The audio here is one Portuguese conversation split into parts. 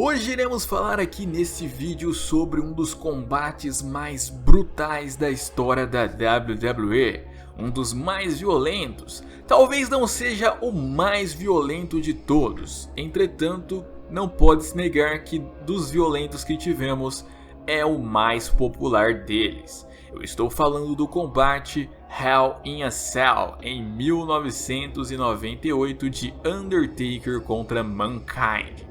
Hoje iremos falar aqui nesse vídeo sobre um dos combates mais brutais da história da WWE, um dos mais violentos. Talvez não seja o mais violento de todos, entretanto, não pode-se negar que dos violentos que tivemos, é o mais popular deles. Eu estou falando do combate Hell in a Cell em 1998 de Undertaker contra Mankind.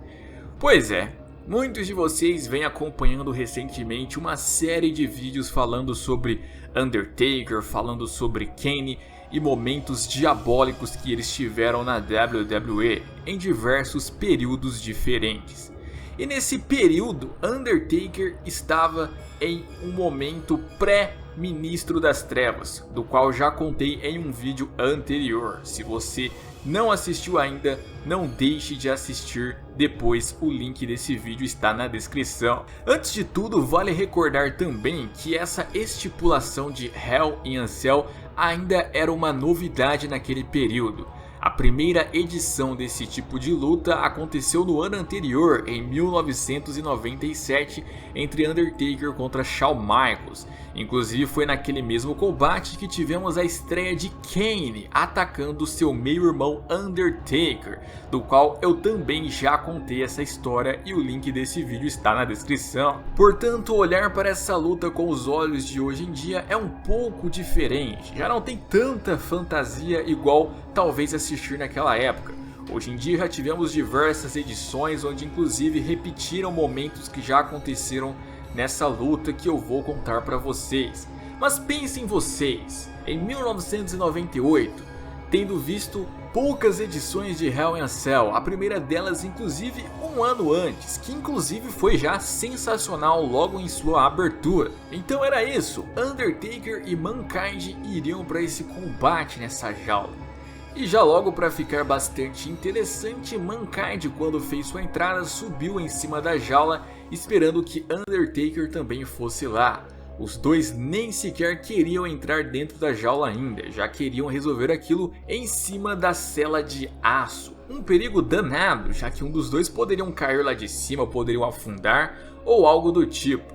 Pois é, muitos de vocês vêm acompanhando recentemente uma série de vídeos falando sobre Undertaker, falando sobre Kane e momentos diabólicos que eles tiveram na WWE em diversos períodos diferentes. E nesse período, Undertaker estava em um momento pré-Ministro das Trevas, do qual já contei em um vídeo anterior. Se você não assistiu ainda, não deixe de assistir depois, o link desse vídeo está na descrição. Antes de tudo, vale recordar também que essa estipulação de Hell in a Cell ainda era uma novidade naquele período. A primeira edição desse tipo de luta aconteceu no ano anterior, em 1997, entre Undertaker contra Shawn Michaels. Inclusive foi naquele mesmo combate que tivemos a estreia de Kane atacando seu meio-irmão Undertaker, do qual eu também já contei essa história e o link desse vídeo está na descrição. Portanto, olhar para essa luta com os olhos de hoje em dia é um pouco diferente, já não tem tanta fantasia igual talvez assistir naquela época. Hoje em dia já tivemos diversas edições onde inclusive repetiram momentos que já aconteceram nessa luta que eu vou contar para vocês. Mas pensem vocês, em 1998, tendo visto poucas edições de Hell in a Cell, a primeira delas inclusive um ano antes, que inclusive foi já sensacional logo em sua abertura. Então era isso, Undertaker e Mankind iriam para esse combate nessa jaula. E já logo para ficar bastante interessante, Mankind, quando fez sua entrada, subiu em cima da jaula esperando que Undertaker também fosse lá. Os dois nem sequer queriam entrar dentro da jaula ainda, já queriam resolver aquilo em cima da cela de aço. Um perigo danado, já que um dos dois poderiam cair lá de cima, poderiam afundar ou algo do tipo.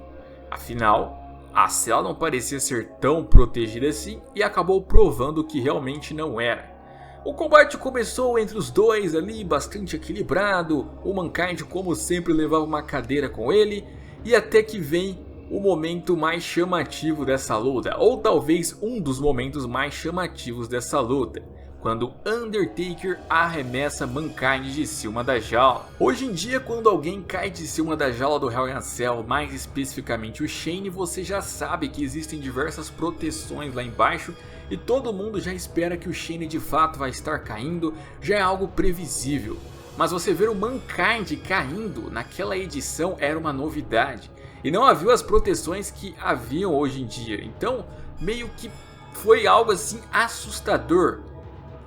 Afinal, a cela não parecia ser tão protegida assim e acabou provando que realmente não era. O combate começou entre os dois ali, bastante equilibrado. O Mankind, como sempre, levava uma cadeira com ele. E até que vem o momento mais chamativo dessa luta, ou talvez um dos momentos mais chamativos dessa luta, quando Undertaker arremessa Mankind de cima da jaula. Hoje em dia, quando alguém cai de cima da jaula do Hell in a Cell, mais especificamente o Shane, você já sabe que existem diversas proteções lá embaixo e todo mundo já espera que o Shane de fato vai estar caindo, já é algo previsível. Mas você ver o Mankind caindo naquela edição era uma novidade e não havia as proteções que haviam hoje em dia, então meio que foi algo assim assustador.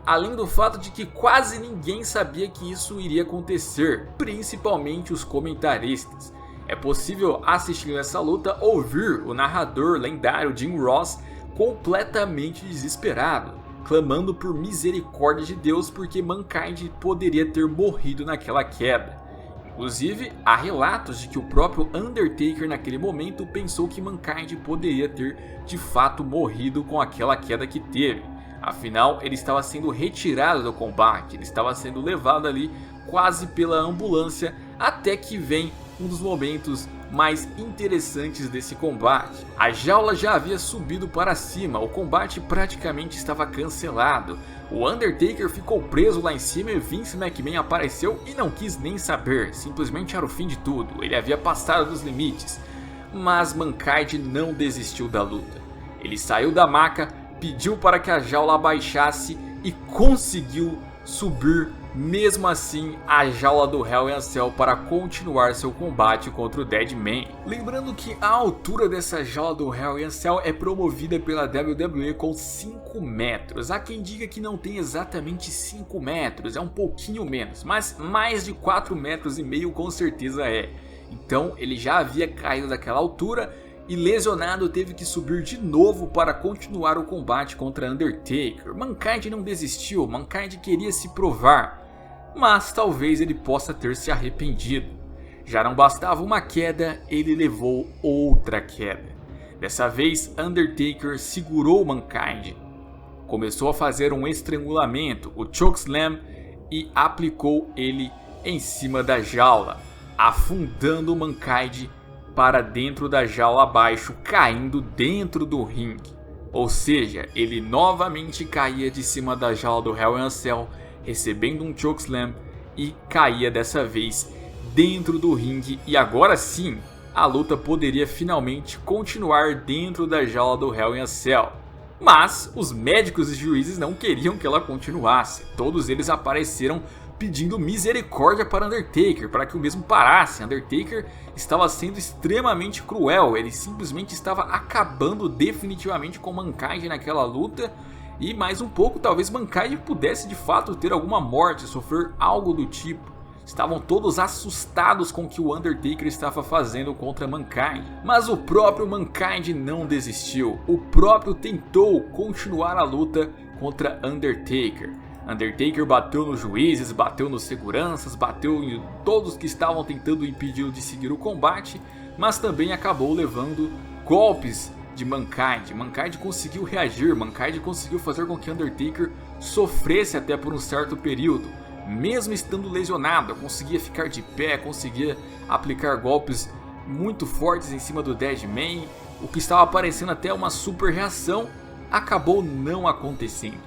Além do fato de que quase ninguém sabia que isso iria acontecer, principalmente os comentaristas. É possível assistir essa luta ouvir o narrador lendário Jim Ross completamente desesperado, clamando por misericórdia de Deus porque Mankind poderia ter morrido naquela queda. Inclusive, há relatos de que o próprio Undertaker naquele momento pensou que Mankind poderia ter de fato morrido com aquela queda que teve. Afinal, ele estava sendo retirado do combate, ele estava sendo levado ali quase pela ambulância, até que vem um dos momentos mais interessantes desse combate. A jaula já havia subido para cima, o combate praticamente estava cancelado. O Undertaker ficou preso lá em cima e Vince McMahon apareceu e não quis nem saber, simplesmente era o fim de tudo, ele havia passado dos limites. Mas Mankind não desistiu da luta, ele saiu da maca, pediu para que a jaula abaixasse e conseguiu subir mesmo assim a jaula do Hell in a Cell para continuar seu combate contra o Deadman. Lembrando que a altura dessa jaula do Hell in a Cell é promovida pela WWE com 5 metros. Há quem diga que não tem exatamente 5 metros, é um pouquinho menos, mas mais de 4,5 metros com certeza é. Então ele já havia caído daquela altura e lesionado teve que subir de novo para continuar o combate contra Undertaker. Mankind não desistiu, Mankind queria se provar, mas talvez ele possa ter se arrependido. Já não bastava uma queda, ele levou outra queda. Dessa vez, Undertaker segurou Mankind, começou a fazer um estrangulamento, o chokeslam, e aplicou ele em cima da jaula, afundando Mankind para dentro da jaula abaixo, caindo dentro do ringue. Ou seja, ele novamente caía de cima da jaula do Hell in a Cell, recebendo um chokeslam, e caía dessa vez dentro do ringue, e agora sim a luta poderia finalmente continuar dentro da jaula do Hell in a Cell. Mas os médicos e juízes não queriam que ela continuasse. Todos eles apareceram pedindo misericórdia para Undertaker, para que o mesmo parasse. Undertaker estava sendo extremamente cruel, ele simplesmente estava acabando definitivamente com Mankind naquela luta. E mais um pouco, talvez Mankind pudesse de fato ter alguma morte, sofrer algo do tipo. Estavam todos assustados com o que o Undertaker estava fazendo contra Mankind. Mas o próprio Mankind não desistiu. O próprio tentou continuar a luta contra Undertaker. Undertaker bateu nos juízes, bateu nos seguranças, bateu em todos que estavam tentando impedi-lo de seguir o combate. Mas também acabou levando golpes de Mankind. Mankind conseguiu reagir, Mankind conseguiu fazer com que Undertaker sofresse até por um certo período. Mesmo estando lesionado, conseguia ficar de pé, conseguia aplicar golpes muito fortes em cima do Deadman. O que estava parecendo até uma super reação acabou não acontecendo.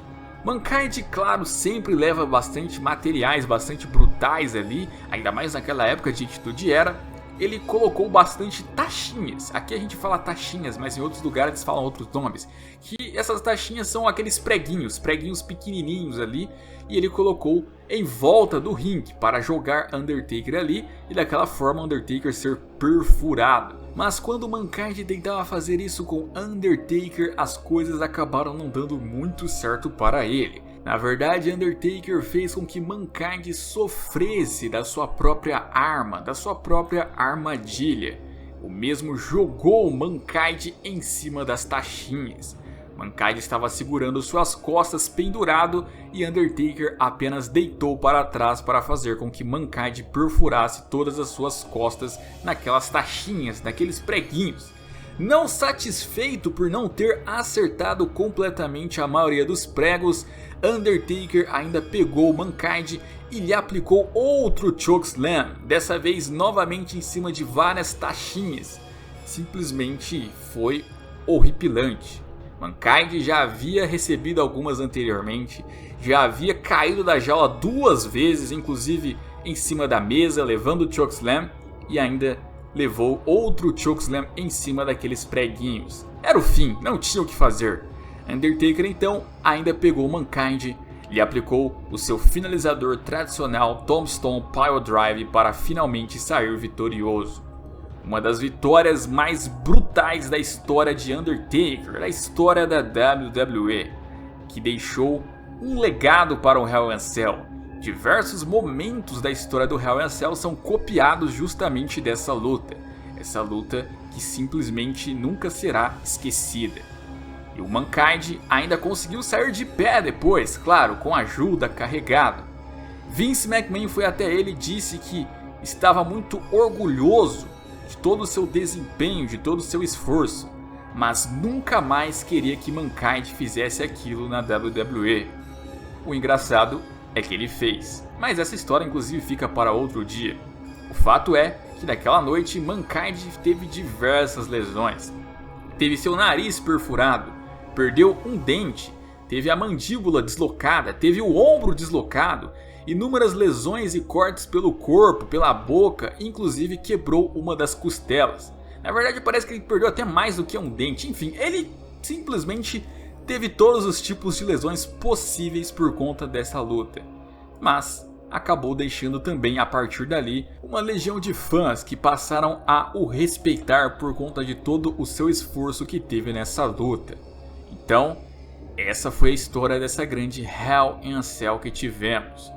Mankind, claro, sempre leva bastante materiais, bastante brutais ali, ainda mais naquela época de Attitude Era. Ele colocou bastante taxinhas. Aqui a gente fala taxinhas, mas em outros lugares eles falam outros nomes. Que essas taxinhas são aqueles preguinhos pequenininhos ali. E ele colocou em volta do ringue para jogar Undertaker ali e daquela forma Undertaker ser perfurado. Mas quando Mankind tentava fazer isso com Undertaker, as coisas acabaram não dando muito certo para ele. Na verdade, Undertaker fez com que Mankind sofresse da sua própria arma, da sua própria armadilha. O mesmo jogou Mankind em cima das taxinhas. Mankind estava segurando suas costas pendurado e Undertaker apenas deitou para trás para fazer com que Mankind perfurasse todas as suas costas naquelas taxinhas, naqueles preguinhos. Não satisfeito por não ter acertado completamente a maioria dos pregos, Undertaker ainda pegou Mankind e lhe aplicou outro chokeslam, dessa vez novamente em cima de várias taxinhas. Simplesmente foi horripilante. Mankind já havia recebido algumas anteriormente, já havia caído da jaula 2 vezes, inclusive em cima da mesa, levando o chokeslam, e ainda levou outro chokeslam em cima daqueles preguinhos. Era o fim, não tinha o que fazer. Undertaker então ainda pegou Mankind, lhe aplicou o seu finalizador tradicional Tombstone Piledrive para finalmente sair vitorioso. Uma das vitórias mais brutais da história de Undertaker, da história da WWE, que deixou um legado para o Hell in a Cell. Diversos momentos da história do Hell in a Cell são copiados justamente dessa luta. Essa luta que simplesmente nunca será esquecida. E o Mankind ainda conseguiu sair de pé depois, claro, com ajuda, carregado. Vince McMahon foi até ele e disse que estava muito orgulhoso de todo o seu desempenho, de todo o seu esforço, mas nunca mais queria que Mankind fizesse aquilo na WWE. O engraçado é que ele fez, mas essa história inclusive fica para outro dia. O fato é que naquela noite Mankind teve diversas lesões. Teve seu nariz perfurado, perdeu um dente, teve a mandíbula deslocada, teve o ombro deslocado, inúmeras lesões e cortes pelo corpo, pela boca, inclusive quebrou uma das costelas. Na verdade parece que ele perdeu até mais do que um dente, enfim, ele simplesmente teve todos os tipos de lesões possíveis por conta dessa luta. Mas acabou deixando também a partir dali uma legião de fãs que passaram a o respeitar por conta de todo o seu esforço que teve nessa luta. Então, essa foi a história dessa grande Hell in a Cell que tivemos.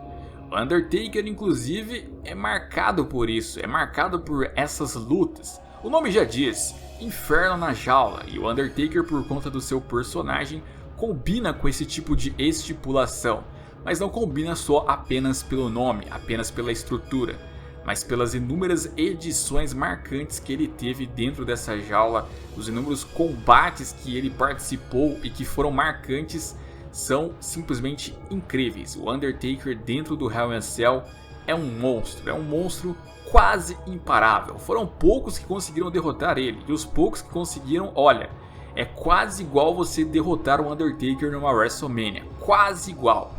O Undertaker inclusive é marcado por isso, é marcado por essas lutas. O nome já diz, Inferno na Jaula, e o Undertaker, por conta do seu personagem, combina com esse tipo de estipulação. Mas não combina só apenas pelo nome, apenas pela estrutura. mas pelas inúmeras edições marcantes que ele teve dentro dessa jaula, os inúmeros combates que ele participou e que foram marcantes, são simplesmente incríveis. O Undertaker dentro do Hell in a Cell é um monstro quase imparável. Foram poucos que conseguiram derrotar ele, e os poucos que conseguiram, olha, é quase igual você derrotar o Undertaker numa WrestleMania, quase igual.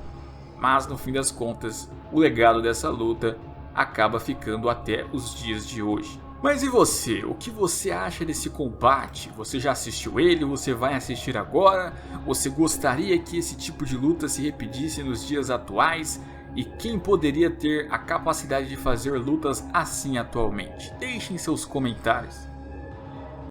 Mas no fim das contas, o legado dessa luta acaba ficando até os dias de hoje. Mas e você? O que você acha desse combate? Você já assistiu ele? Você vai assistir agora? Você gostaria que esse tipo de luta se repetisse nos dias atuais? E quem poderia ter a capacidade de fazer lutas assim atualmente? Deixem seus comentários.